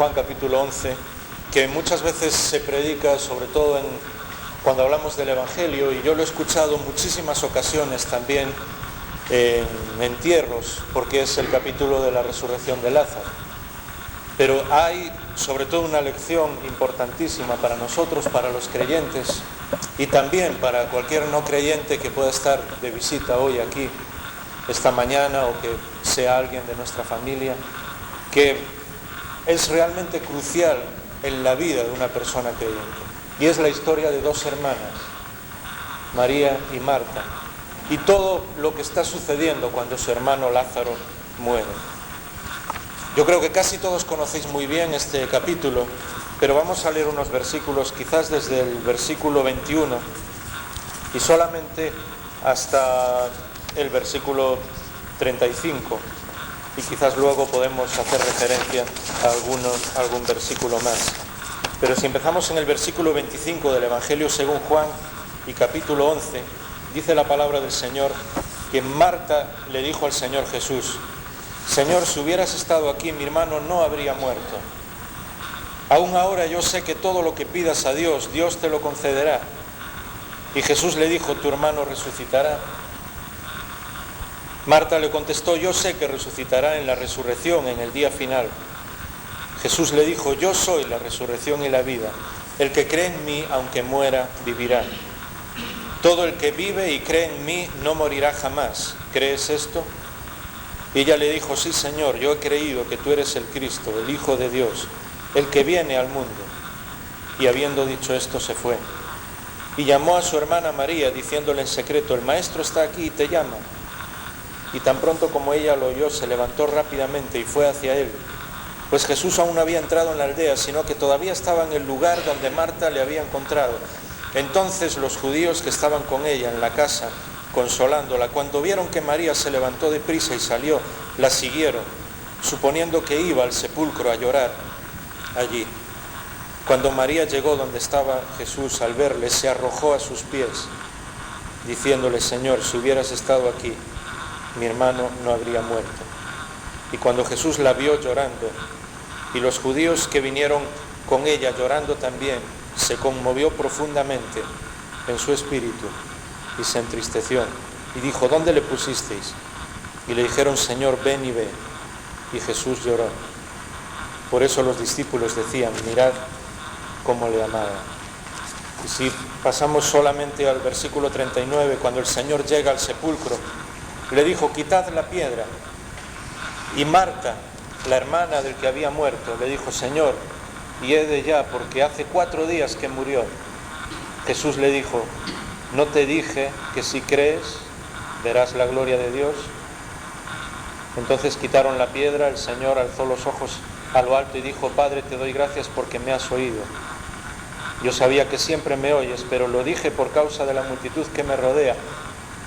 Juan capítulo 11, que muchas veces se predica, sobre todo cuando hablamos del Evangelio, y yo lo he escuchado en muchísimas ocasiones también en entierros, porque es el capítulo de la resurrección de Lázaro. Pero hay sobre todo una lección importantísima para nosotros, para los creyentes, y también para cualquier no creyente que pueda estar de visita hoy aquí, esta mañana, o que sea alguien de nuestra familia, que es realmente crucial en la vida de una persona creyente. Y es la historia de dos hermanas, María y Marta, y todo lo que está sucediendo cuando su hermano Lázaro muere. Yo creo que casi todos conocéis muy bien este capítulo, pero vamos a leer unos versículos, quizás desde el versículo 21 y solamente hasta el versículo 35, y quizás luego podemos hacer referencia a algún versículo más. Pero si empezamos en el versículo 25 del Evangelio según Juan y capítulo 11, dice la palabra del Señor que Marta le dijo al Señor Jesús: Señor, si hubieras estado aquí, mi hermano no habría muerto. Aún ahora yo sé que todo lo que pidas a Dios, Dios te lo concederá. Y Jesús le dijo: tu hermano resucitará. Marta le contestó: yo sé que resucitará en la resurrección, en el día final. Jesús le dijo: yo soy la resurrección y la vida. El que cree en mí, aunque muera, vivirá. Todo el que vive y cree en mí no morirá jamás. ¿Crees esto? Y ella le dijo: sí, Señor, yo he creído que tú eres el Cristo, el Hijo de Dios, el que viene al mundo. Y habiendo dicho esto, se fue. Y llamó a su hermana María, diciéndole en secreto: el Maestro está aquí y te llama. Y tan pronto como ella lo oyó, se levantó rápidamente y fue hacia él. Pues Jesús aún no había entrado en la aldea, sino que todavía estaba en el lugar donde Marta le había encontrado. Entonces los judíos que estaban con ella en la casa, consolándola, cuando vieron que María se levantó deprisa y salió, la siguieron, suponiendo que iba al sepulcro a llorar allí. Cuando María llegó donde estaba Jesús, al verle, se arrojó a sus pies, diciéndole: Señor, si hubieras estado aquí, mi hermano no habría muerto. Y cuando Jesús la vio llorando, y los judíos que vinieron con ella llorando también, se conmovió profundamente en su espíritu y se entristeció. Y dijo: ¿dónde le pusisteis? Y le dijeron: Señor, ven y ve. Y Jesús lloró. Por eso los discípulos decían: mirad cómo le amaba. Y si pasamos solamente al versículo 39, cuando el Señor llega al sepulcro, le dijo: quitad la piedra. Y Marta, la hermana del que había muerto, le dijo: Señor, hiede ya, porque hace 4 días que murió. Jesús le dijo: ¿no te dije que si crees verás la gloria de Dios? Entonces quitaron la piedra. El Señor alzó los ojos a lo alto y dijo: Padre, te doy gracias porque me has oído. Yo sabía que siempre me oyes, pero lo dije por causa de la multitud que me rodea,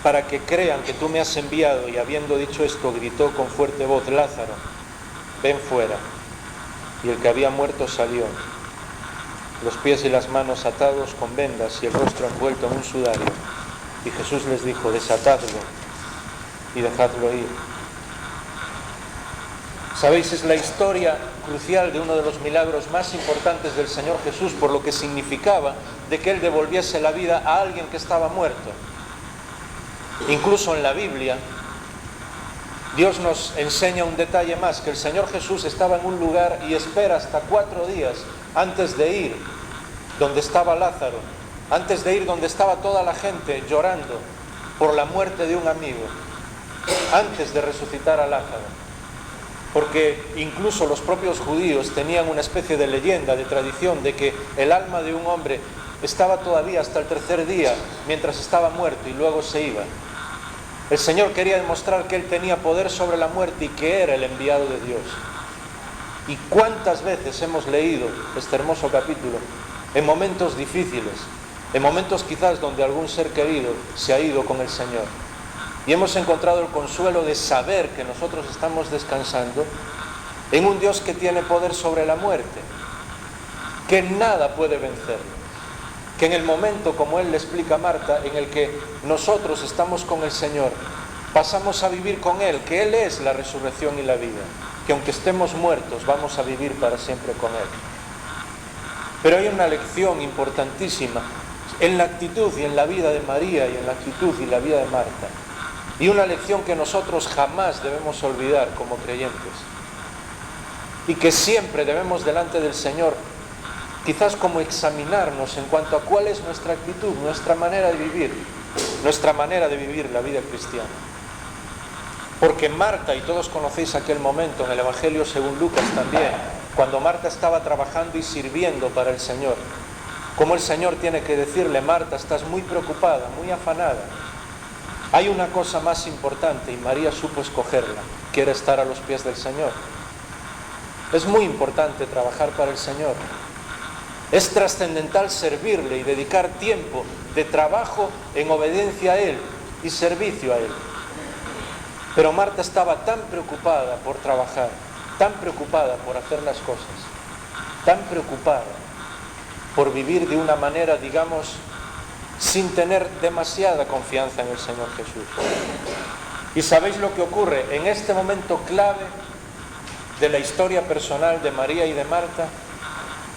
para que crean que tú me has enviado. Y habiendo dicho esto, gritó con fuerte voz: Lázaro, ven fuera. Y el que había muerto salió, los pies y las manos atados con vendas y el rostro envuelto en un sudario. Y Jesús les dijo: desatadlo y dejadlo ir. Sabéis, es la historia crucial de uno de los milagros más importantes del Señor Jesús, por lo que significaba de que Él devolviese la vida a alguien que estaba muerto. Incluso en la Biblia, Dios nos enseña un detalle más, que el Señor Jesús estaba en un lugar y espera hasta 4 días antes de ir donde estaba Lázaro, antes de ir donde estaba toda la gente llorando por la muerte de un amigo, antes de resucitar a Lázaro. Porque incluso los propios judíos tenían una especie de leyenda, de tradición, de que el alma de un hombre estaba todavía hasta el 3er día mientras estaba muerto y luego se iba. El Señor quería demostrar que Él tenía poder sobre la muerte y que era el enviado de Dios. ¿Y cuántas veces hemos leído este hermoso capítulo en momentos difíciles, en momentos quizás donde algún ser querido se ha ido con el Señor? Y hemos encontrado el consuelo de saber que nosotros estamos descansando en un Dios que tiene poder sobre la muerte, que nada puede vencerlo, que en el momento, como Él le explica a Marta, en el que nosotros estamos con el Señor, pasamos a vivir con Él, que Él es la resurrección y la vida. que aunque estemos muertos vamos a vivir para siempre con Él. Pero hay una lección importantísima en la actitud y en la vida de María y en la actitud y la vida de Marta. Y una lección que nosotros jamás debemos olvidar como creyentes. Y que siempre debemos delante del Señor, quizás como examinarnos en cuanto a cuál es nuestra actitud, nuestra manera de vivir la vida cristiana. Porque Marta, y todos conocéis aquel momento en el Evangelio según Lucas también, cuando Marta estaba trabajando y sirviendo para el Señor, como el Señor tiene que decirle: Marta, estás muy preocupada, muy afanada. Hay una cosa más importante, y María supo escogerla, que era estar a los pies del Señor. Es muy importante trabajar para el Señor. Es trascendental servirle y dedicar tiempo de trabajo en obediencia a Él y servicio a Él. Pero Marta estaba tan preocupada por trabajar, tan preocupada por hacer las cosas, tan preocupada por vivir de una manera, digamos, sin tener demasiada confianza en el Señor Jesús. ¿Y sabéis lo que ocurre en este momento clave de la historia personal de María y de Marta?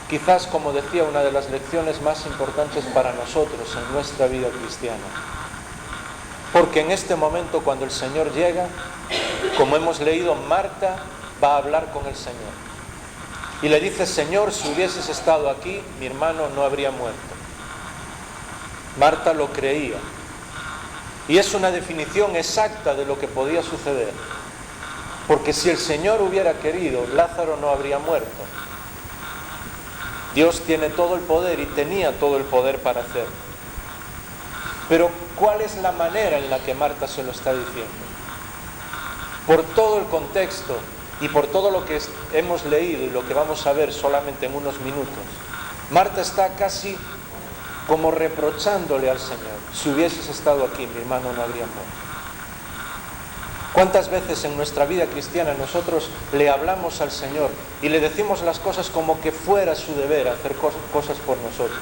Quizás, como decía, una de las lecciones más importantes para nosotros en nuestra vida cristiana. Porque en este momento, cuando el Señor llega, como hemos leído, Marta va a hablar con el Señor. Y le dice: Señor, si hubieses estado aquí, mi hermano no habría muerto. Marta lo creía. Y es una definición exacta de lo que podía suceder. Porque si el Señor hubiera querido, Lázaro no habría muerto. Dios tiene todo el poder y tenía todo el poder para hacerlo. Pero ¿cuál es la manera en la que Marta se lo está diciendo? Por todo el contexto y por todo lo que hemos leído y lo que vamos a ver solamente en unos minutos, Marta está casi como reprochándole al Señor: si hubieses estado aquí, mi hermano no habría muerto. ¿Cuántas veces en nuestra vida cristiana nosotros le hablamos al Señor y le decimos las cosas como que fuera su deber hacer cosas por nosotros?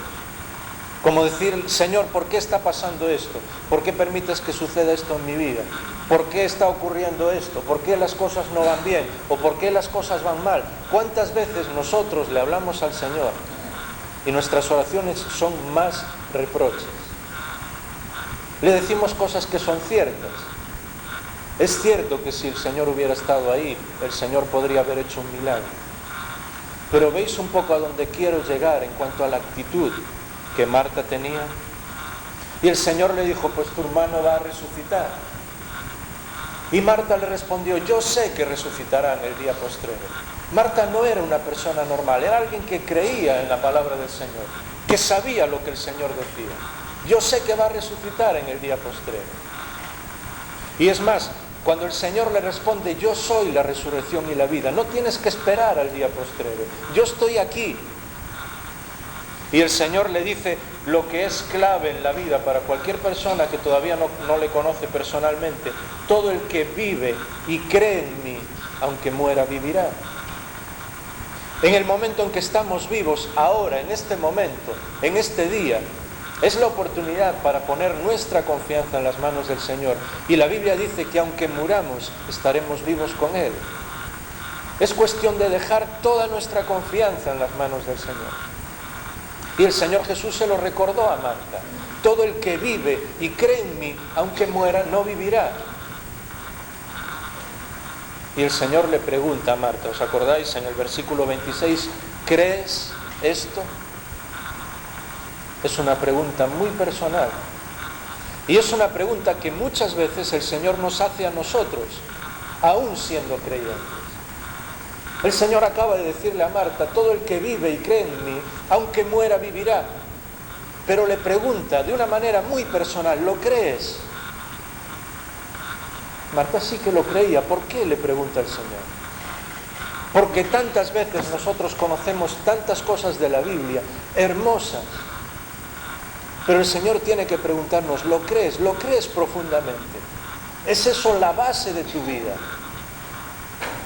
Como decir: Señor, ¿por qué está pasando esto? ¿Por qué permites que suceda esto en mi vida? ¿Por qué está ocurriendo esto? ¿Por qué las cosas no van bien? ¿O por qué las cosas van mal? ¿Cuántas veces nosotros le hablamos al Señor y nuestras oraciones son más reproches? Le decimos cosas que son ciertas. Es cierto que si el Señor hubiera estado ahí, el Señor podría haber hecho un milagro. Pero ¿veis un poco a dónde quiero llegar en cuanto a la actitud que Marta tenía? Y el Señor le dijo: pues tu hermano va a resucitar. Y Marta le respondió: yo sé que resucitará en el día postrero. Marta no era una persona normal, era alguien que creía en la palabra del Señor, que sabía lo que el Señor decía. Yo sé que va a resucitar en el día postrero. Y es más, cuando el Señor le responde: yo soy la resurrección y la vida, no tienes que esperar al día postrero, yo estoy aquí. Y el Señor le dice lo que es clave en la vida para cualquier persona que todavía no le conoce personalmente: todo el que vive y cree en mí, aunque muera, vivirá. En el momento en que estamos vivos, ahora, en este momento, en este día, es la oportunidad para poner nuestra confianza en las manos del Señor. Y la Biblia dice que aunque muramos, estaremos vivos con Él. Es cuestión de dejar toda nuestra confianza en las manos del Señor. Y el Señor Jesús se lo recordó a Marta: todo el que vive y cree en mí, aunque muera, no vivirá. Y el Señor le pregunta a Marta, ¿os acordáis en el versículo 26? ¿Crees esto? Es una pregunta muy personal. Y es una pregunta que muchas veces el Señor nos hace a nosotros, aún siendo creyentes. El Señor acaba de decirle a Marta: todo el que vive y cree en mí, aunque muera, vivirá. Pero le pregunta de una manera muy personal: ¿lo crees? Marta sí que lo creía. ¿Por qué? Le pregunta el Señor. Porque tantas veces nosotros conocemos tantas cosas de la Biblia, hermosas. Pero el Señor tiene que preguntarnos: ¿lo crees? ¿Lo crees profundamente? ¿Es eso la base de tu vida?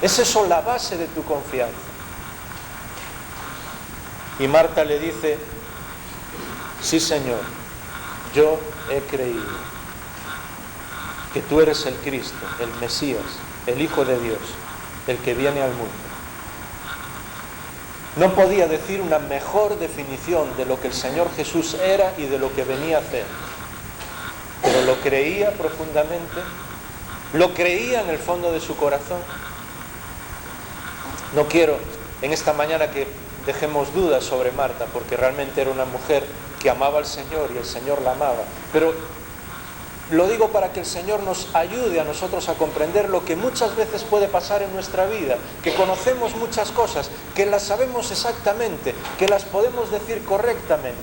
¿Es eso la base de tu confianza? Y Marta le dice: sí, Señor, yo he creído que tú eres el Cristo, el Mesías, el Hijo de Dios, el que viene al mundo. No podía decir una mejor definición de lo que el Señor Jesús era y de lo que venía a hacer. Pero lo creía profundamente, lo creía en el fondo de su corazón. No quiero en esta mañana que dejemos dudas sobre Marta, porque realmente era una mujer que amaba al Señor y el Señor la amaba. Pero lo digo para que el Señor nos ayude a nosotros a comprender lo que muchas veces puede pasar en nuestra vida, que conocemos muchas cosas, que las sabemos exactamente, que las podemos decir correctamente.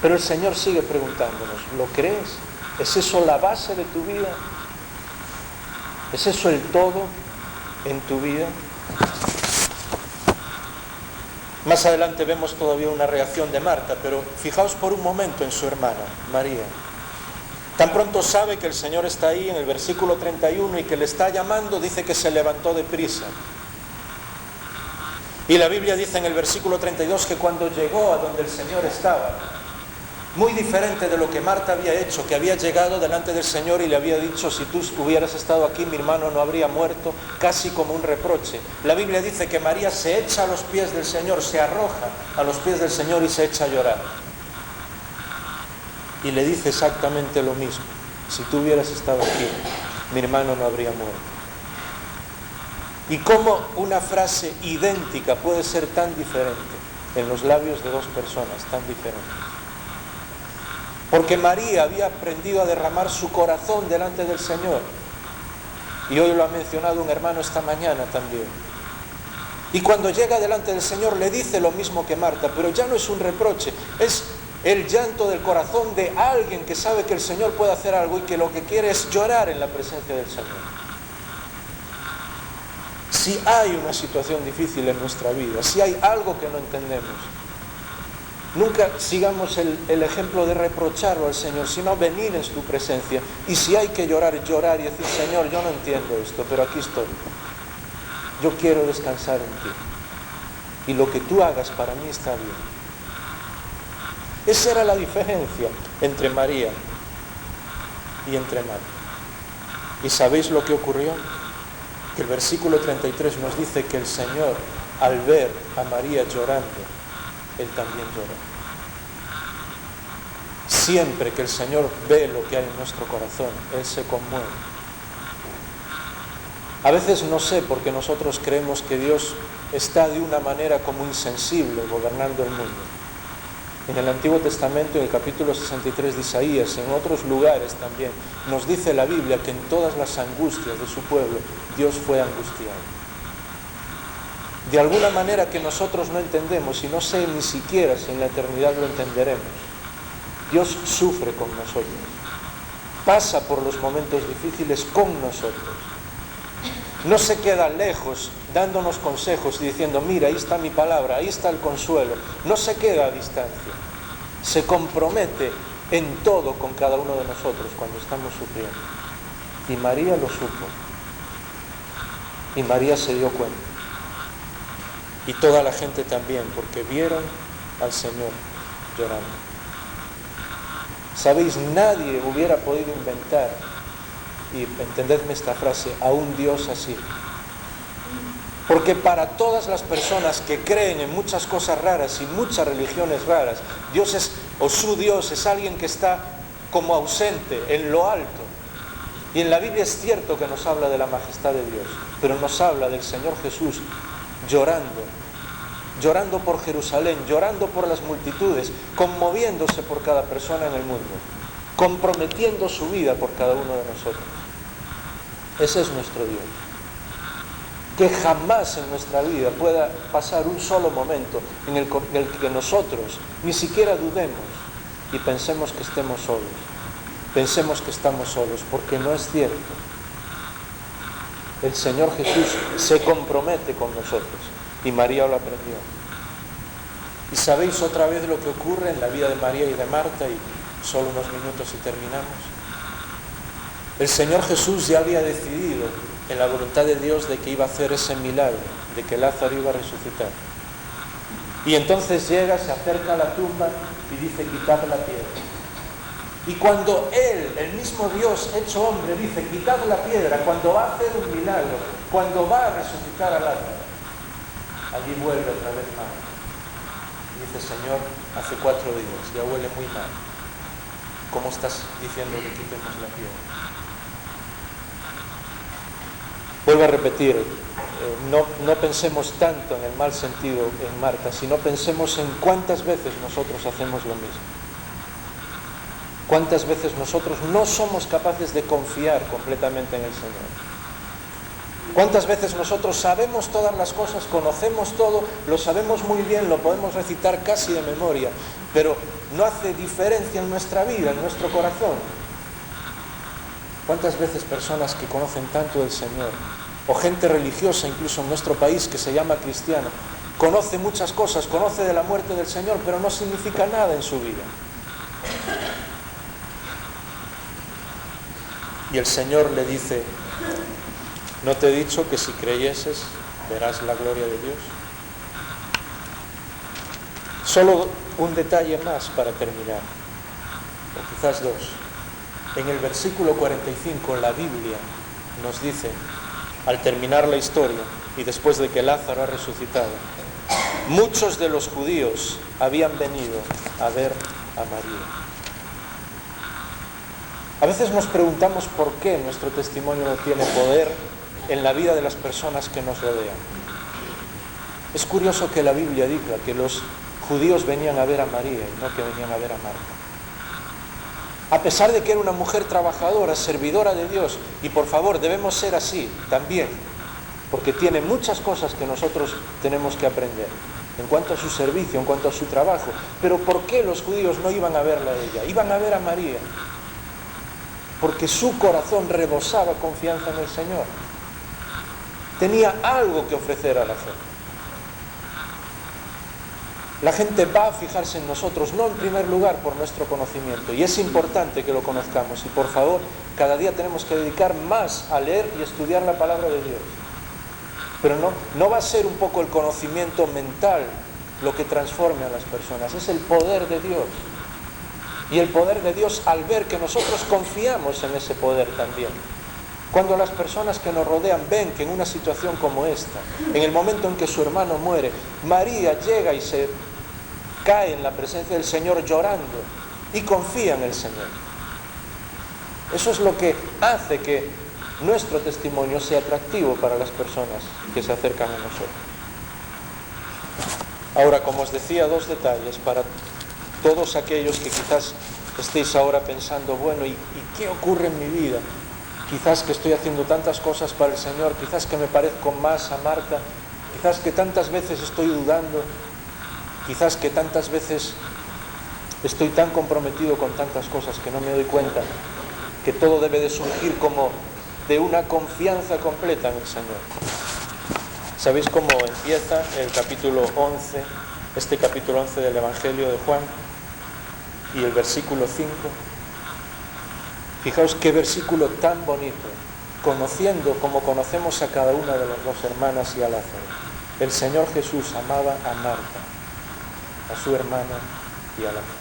Pero el Señor sigue preguntándonos, ¿lo crees? ¿Es eso la base de tu vida? ¿Es eso el todo en tu vida? Más adelante vemos todavía una reacción de Marta, pero fijaos por un momento en su hermana, María. Tan pronto sabe que el Señor está ahí en el versículo 31 y que le está llamando, dice que se levantó deprisa. Y la Biblia dice en el versículo 32 que cuando llegó a donde el Señor estaba, muy diferente de lo que Marta había hecho, que había llegado delante del Señor y le había dicho, si tú hubieras estado aquí, mi hermano no habría muerto, casi como un reproche. La Biblia dice que María se echa a los pies del Señor, se arroja a los pies del Señor y se echa a llorar. Y le dice exactamente lo mismo, si tú hubieras estado aquí, mi hermano no habría muerto. Y cómo una frase idéntica puede ser tan diferente en los labios de dos personas tan diferentes. Porque María había aprendido a derramar su corazón delante del Señor. Y hoy lo ha mencionado un hermano esta mañana también. Y cuando llega delante del Señor le dice lo mismo que Marta, pero ya no es un reproche, es el llanto del corazón de alguien que sabe que el Señor puede hacer algo y que lo que quiere es llorar en la presencia del Señor. Si hay una situación difícil en nuestra vida, si hay algo que no entendemos, nunca sigamos el ejemplo de reprocharlo al Señor, sino venir en su presencia. Y si hay que llorar, llorar y decir, Señor, yo no entiendo esto, pero aquí estoy. Yo quiero descansar en ti. Y lo que tú hagas para mí está bien. Esa era la diferencia entre María y entre Marta. ¿Y sabéis lo que ocurrió? Que el versículo 33 nos dice que el Señor, al ver a María llorando, Él también lloró. Siempre que el Señor ve lo que hay en nuestro corazón, Él se conmueve. A veces no sé, porque nosotros creemos que Dios está de una manera como insensible gobernando el mundo. En el Antiguo Testamento, en el capítulo 63 de Isaías, en otros lugares también, nos dice la Biblia que en todas las angustias de su pueblo, Dios fue angustiado. De alguna manera que nosotros no entendemos, y no sé ni siquiera si en la eternidad lo entenderemos, Dios sufre con nosotros, pasa por los momentos difíciles con nosotros. No se queda lejos dándonos consejos y diciendo, mira, ahí está mi palabra, ahí está el consuelo. No se queda a distancia, se compromete en todo con cada uno de nosotros cuando estamos sufriendo. Y María lo supo, y María se dio cuenta. Y toda la gente también, porque vieron al Señor llorando. ¿Sabéis? Nadie hubiera podido inventar, y entendedme esta frase, a un Dios así. Porque para todas las personas que creen en muchas cosas raras y muchas religiones raras, Dios es, o su Dios es alguien que está como ausente, en lo alto. Y en la Biblia es cierto que nos habla de la majestad de Dios, pero nos habla del Señor Jesús llorando, llorando por Jerusalén, llorando por las multitudes, conmoviéndose por cada persona en el mundo, comprometiendo su vida por cada uno de nosotros. Ese es nuestro Dios. Que jamás en nuestra vida pueda pasar un solo momento en el que nosotros ni siquiera dudemos y pensemos que estemos solos, pensemos que estamos solos, porque no es cierto. El Señor Jesús se compromete con nosotros y María lo aprendió. Y sabéis otra vez lo que ocurre en la vida de María y de Marta, y solo unos minutos y terminamos. El Señor Jesús ya había decidido en la voluntad de Dios de que iba a hacer ese milagro, de que Lázaro iba a resucitar. Y entonces llega, se acerca a la tumba y dice, quitad la piedra. Y cuando Él, el mismo Dios hecho hombre, dice, quitad la piedra, cuando va a hacer un milagro, cuando va a resucitar a Lázaro, allí vuelve otra vez Marta. Y dice, Señor, hace 4 días, ya huele muy mal. ¿Cómo estás diciendo que quitemos la piedra? Vuelvo a repetir, no pensemos tanto en el mal sentido en Marta, sino pensemos en cuántas veces nosotros hacemos lo mismo. Cuántas veces nosotros no somos capaces de confiar completamente en el Señor. Cuántas veces nosotros sabemos todas las cosas, conocemos todo, lo sabemos muy bien, lo podemos recitar casi de memoria, pero no hace diferencia en nuestra vida, en nuestro corazón. ¿Cuántas veces personas que conocen tanto del Señor, o gente religiosa incluso en nuestro país que se llama cristiano, conoce muchas cosas, conoce de la muerte del Señor, pero no significa nada en su vida? Y el Señor le dice, ¿no te he dicho que si creyeses verás la gloria de Dios? Solo un detalle más para terminar, o quizás 2. En el versículo 45 la Biblia nos dice, al terminar la historia y después de que Lázaro ha resucitado, muchos de los judíos habían venido a ver a María. A veces nos preguntamos por qué nuestro testimonio no tiene poder en la vida de las personas que nos rodean. Es curioso que la Biblia diga que los judíos venían a ver a María y no que venían a ver a Marta. A pesar de que era una mujer trabajadora, servidora de Dios, y por favor debemos ser así también, porque tiene muchas cosas que nosotros tenemos que aprender en cuanto a su servicio, en cuanto a su trabajo. Pero ¿por qué los judíos no iban a verla a ella? Iban a ver a María. Porque su corazón rebosaba confianza en el Señor. Tenía algo que ofrecer a la gente. La gente va a fijarse en nosotros, no en primer lugar por nuestro conocimiento, y es importante que lo conozcamos. Y por favor, cada día tenemos que dedicar más a leer y estudiar la palabra de Dios. Pero no va a ser un poco el conocimiento mental lo que transforme a las personas, es el poder de Dios. Y el poder de Dios al ver que nosotros confiamos en ese poder también. Cuando las personas que nos rodean ven que en una situación como esta, en el momento en que su hermano muere, María llega y se cae en la presencia del Señor llorando y confía en el Señor. Eso es lo que hace que nuestro testimonio sea atractivo para las personas que se acercan a nosotros. Ahora, como os decía, 2 detalles para todos aquellos que quizás estéis ahora pensando, bueno, ¿y qué ocurre en mi vida? Quizás que estoy haciendo tantas cosas para el Señor, quizás que me parezco más a Marta, quizás que tantas veces estoy dudando, quizás que tantas veces estoy tan comprometido con tantas cosas que no me doy cuenta que todo debe de surgir como de una confianza completa en el Señor. ¿Sabéis cómo empieza el capítulo 11, este capítulo 11 del Evangelio de Juan? Y el versículo 5, fijaos qué versículo tan bonito, conociendo como conocemos a cada una de las 2 hermanas y a Lázaro. El Señor Jesús amaba a Marta, a su hermana y a Lázaro.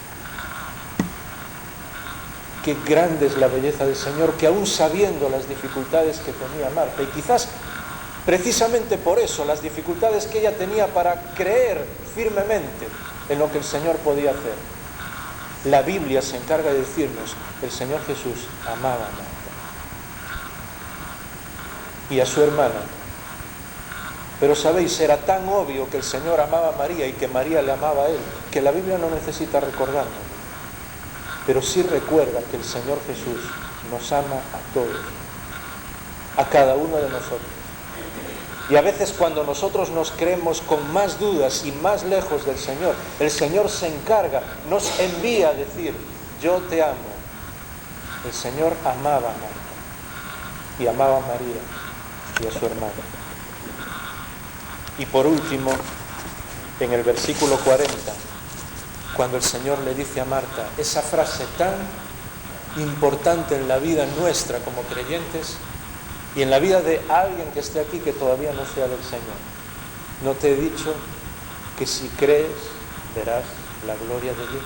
Qué grande es la belleza del Señor, que aún sabiendo las dificultades que tenía Marta, y quizás precisamente por eso, las dificultades que ella tenía para creer firmemente en lo que el Señor podía hacer, la Biblia se encarga de decirnos, el Señor Jesús amaba a Marta y a su hermana. Pero sabéis, era tan obvio que el Señor amaba a María y que María le amaba a Él, que la Biblia no necesita recordarnos. Pero sí recuerda que el Señor Jesús nos ama a todos, a cada uno de nosotros. Y a veces cuando nosotros nos creemos con más dudas y más lejos del Señor, el Señor se encarga, nos envía a decir, yo te amo. El Señor amaba a Marta y amaba a María y a su hermana. Y por último, en el versículo 40, cuando el Señor le dice a Marta esa frase tan importante en la vida nuestra como creyentes, y en la vida de alguien que esté aquí que todavía no sea del Señor. ¿No te he dicho que si crees verás la gloria de Dios?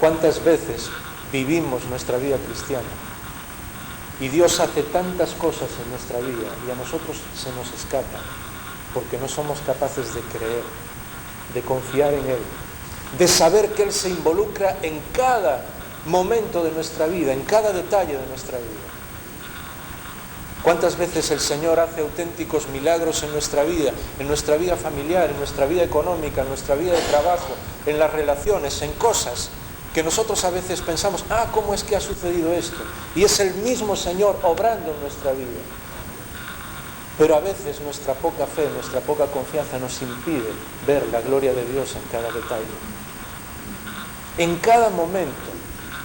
¿Cuántas veces vivimos nuestra vida cristiana? Y Dios hace tantas cosas en nuestra vida y a nosotros se nos escapa porque no somos capaces de creer, de confiar en Él, de saber que Él se involucra en cada momento de nuestra vida, en cada detalle de nuestra vida. ¿Cuántas veces el Señor hace auténticos milagros en nuestra vida familiar, en nuestra vida económica, en nuestra vida de trabajo, en las relaciones, en cosas que nosotros a veces pensamos, ¿cómo es que ha sucedido esto? Y es el mismo Señor obrando en nuestra vida. Pero a veces nuestra poca fe, nuestra poca confianza nos impide ver la gloria de Dios en cada detalle. En cada momento,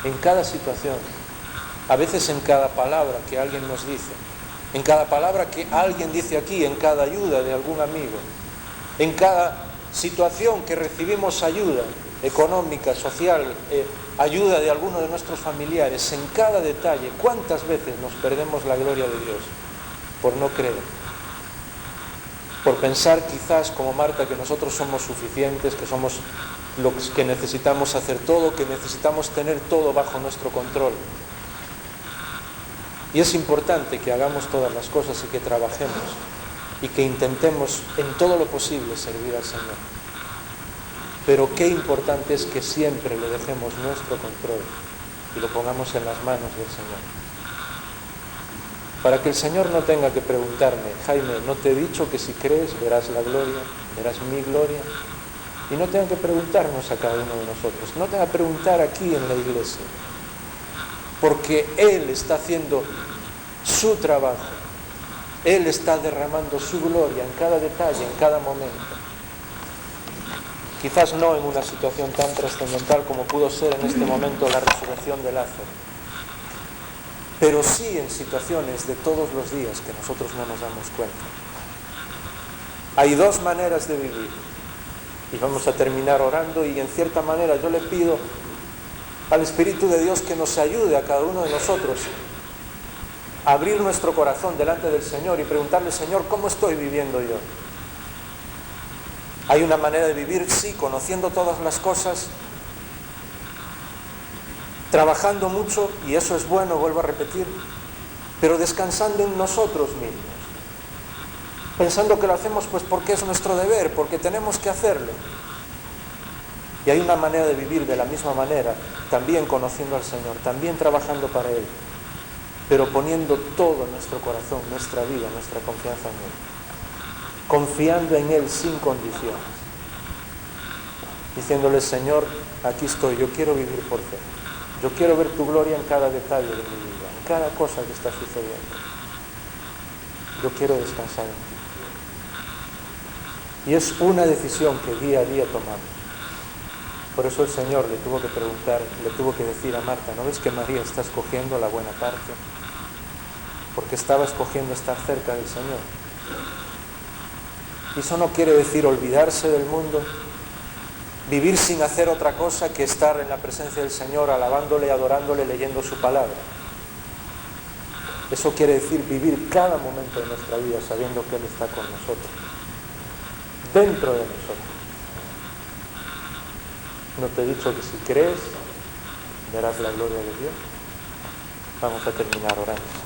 en cada situación, a veces en cada palabra que alguien nos dice, en cada palabra que alguien dice aquí, en cada ayuda de algún amigo, en cada situación que recibimos ayuda económica, social, ayuda de alguno de nuestros familiares, en cada detalle, ¿cuántas veces nos perdemos la gloria de Dios? Por no creer, por pensar quizás como Marta que nosotros somos suficientes, que somos los que necesitamos hacer todo, que necesitamos tener todo bajo nuestro control. Y es importante que hagamos todas las cosas y que trabajemos y que intentemos en todo lo posible servir al Señor. Pero qué importante es que siempre le dejemos nuestro control y lo pongamos en las manos del Señor. Para que el Señor no tenga que preguntarme, Jaime, ¿no te he dicho que si crees verás la gloria, verás mi gloria? Y no tenga que preguntarnos a cada uno de nosotros, no tenga que preguntar aquí en la iglesia. Porque Él está haciendo su trabajo, Él está derramando su gloria en cada detalle, en cada momento. Quizás no en una situación tan trascendental como pudo ser en este momento la resurrección de Lázaro, pero sí en situaciones de todos los días que nosotros no nos damos cuenta. Hay dos maneras de vivir, y vamos a terminar orando, y en cierta manera yo le pido al Espíritu de Dios que nos ayude a cada uno de nosotros a abrir nuestro corazón delante del Señor y preguntarle, Señor, ¿cómo estoy viviendo yo? Hay una manera de vivir, sí, conociendo todas las cosas, trabajando mucho, y eso es bueno, vuelvo a repetir, pero descansando en nosotros mismos, pensando que lo hacemos pues porque es nuestro deber, porque tenemos que hacerlo. Y hay una manera de vivir de la misma manera, también conociendo al Señor, también trabajando para Él, pero poniendo todo nuestro corazón, nuestra vida, nuestra confianza en Él, confiando en Él sin condiciones, diciéndole, Señor, aquí estoy, yo quiero vivir por fe, yo quiero ver tu gloria en cada detalle de mi vida, en cada cosa que está sucediendo, yo quiero descansar en ti. Y es una decisión que día a día tomamos. Por eso el Señor le tuvo que preguntar, le tuvo que decir a Marta, ¿no ves que María está escogiendo la buena parte? Porque estaba escogiendo estar cerca del Señor. Y eso no quiere decir olvidarse del mundo, vivir sin hacer otra cosa que estar en la presencia del Señor, alabándole, adorándole, leyendo su palabra. Eso quiere decir vivir cada momento de nuestra vida sabiendo que Él está con nosotros, dentro de nosotros. ¿No te he dicho que si crees, verás la gloria de Dios? Vamos a terminar orando.